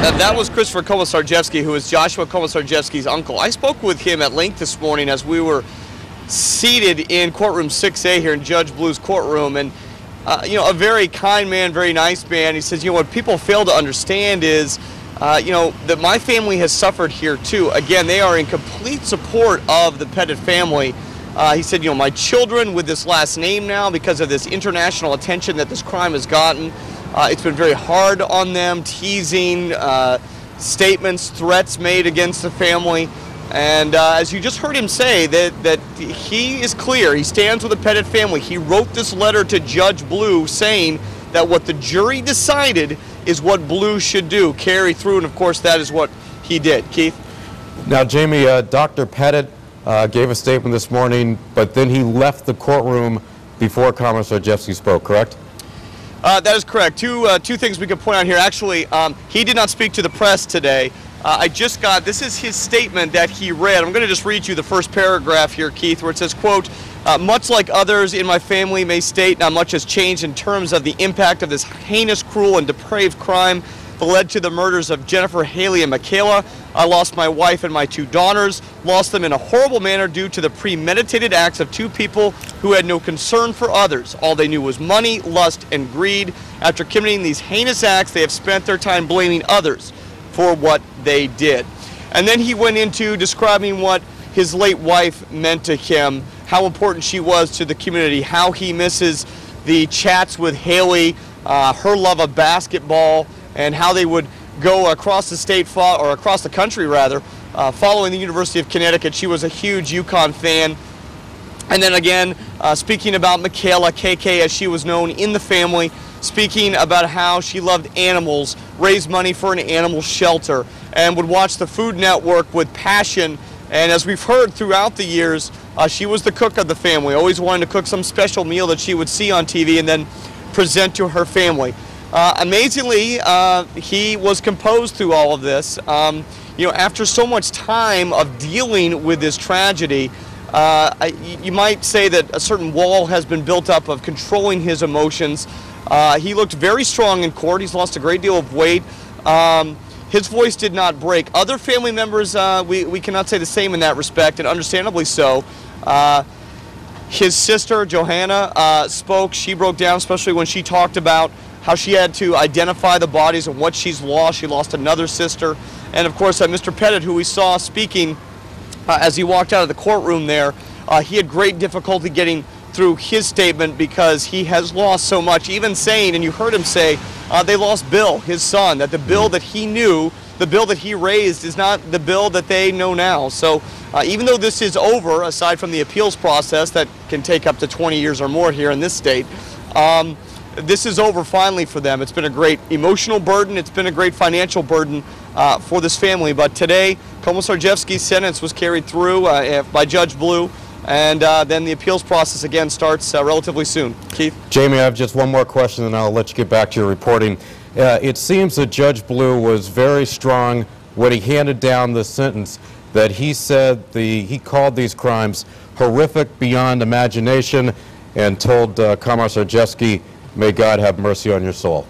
That was Christopher Komisarjevsky, who is Joshua Komisarjevsky's uncle. I spoke with him at length this morning as we were seated in courtroom 6A here in Judge Blue's courtroom, and a very kind man, very nice man. He says, what people fail to understand is, that my family has suffered here too. Again, they are in complete support of the Pettit family. He said, my children with this last name now, because of this international attention that this crime has gotten, it's been very hard on them, teasing, statements, threats made against the family. And as you just heard him say, that he is clear. He stands with the Pettit family. He wrote this letter to Judge Blue saying that what the jury decided is what Blue should do, carry through, and of course that is what he did. Keith? Now, Jamie, Dr. Pettit gave a statement this morning, but then he left the courtroom before Komisarjevsky spoke, correct? That is correct. Two things we can point out here. Actually, he did not speak to the press today. This is his statement that he read. I'm going to just read you the first paragraph here, Keith, where it says, quote, much like others in my family may state, not much has changed in terms of the impact of this heinous, cruel, and depraved crime that led to the murders of Jennifer, Haley, and Michaela. I lost my wife and my two daughters, lost them in a horrible manner due to the premeditated acts of two people who had no concern for others. All they knew was money, lust, and greed. After committing these heinous acts, they have spent their time blaming others for what they did. And then he went into describing what his late wife meant to him, how important she was to the community, how he misses the chats with Haley, her love of basketball, and how they would go across the state, or across the country rather, following the University of Connecticut. She was a huge UConn fan. And then again, speaking about Michaela, KK as she was known in the family, speaking about how she loved animals, raised money for an animal shelter, and would watch the Food Network with passion. And as we've heard throughout the years, she was the cook of the family, always wanting to cook some special meal that she would see on TV and then present to her family. Amazingly, he was composed through all of this. After so much time of dealing with this tragedy, you might say that a certain wall has been built up of controlling his emotions. He looked very strong in court. He's lost a great deal of weight. His voice did not break. Other family members, we cannot say the same in that respect, and understandably so. His sister, Johanna, spoke. She broke down, especially when she talked about how she had to identify the bodies and what she's lost. She lost another sister. And of course, Mr. Pettit, who we saw speaking as he walked out of the courtroom there, he had great difficulty getting through his statement because he has lost so much, even saying, and you heard him say, they lost Bill, his son, that the Bill that he knew, the Bill that he raised is not the Bill that they know now. So even though this is over, aside from the appeals process that can take up to 20 years or more here in this state, this is over finally for them. It's been a great emotional burden. It's been a great financial burden for this family. But today, Komisarjevsky's sentence was carried through by Judge Blue, and then the appeals process again starts relatively soon. Keith? Jamie, I have just one more question, and I'll let you get back to your reporting. It seems that Judge Blue was very strong when he handed down the sentence, that he said he called these crimes horrific beyond imagination and told Komisarjevsky, may God have mercy on your soul.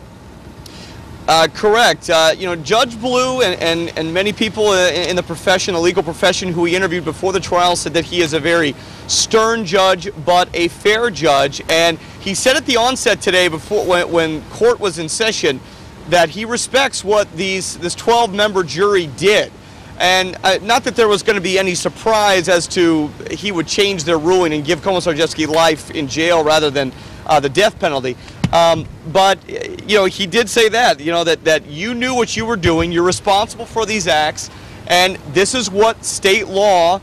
Correct. Judge Blue and many people in the profession, the legal profession, who he interviewed before the trial, said that he is a very stern judge, but a fair judge. And he said at the onset today, when court was in session, that he respects what this 12-member jury did. And not that there was going to be any surprise as to he would change their ruling and give Komisarjevsky life in jail rather than the death penalty. But he did say that, that you knew what you were doing, you're responsible for these acts, and this is what state law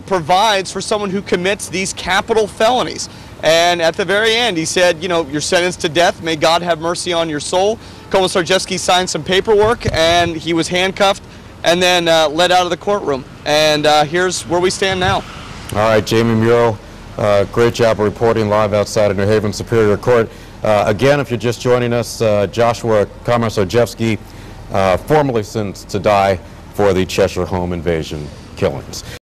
provides for someone who commits these capital felonies. And at the very end, he said, you're sentenced to death, may God have mercy on your soul. Komisarjevsky signed some paperwork, and he was handcuffed and then led out of the courtroom. And here's where we stand now. All right, Jamie Muro, great job of reporting live outside of New Haven Superior Court. Again, if you're just joining us, Joshua Komisarjevsky, formally sentenced to die for the Cheshire home invasion killings.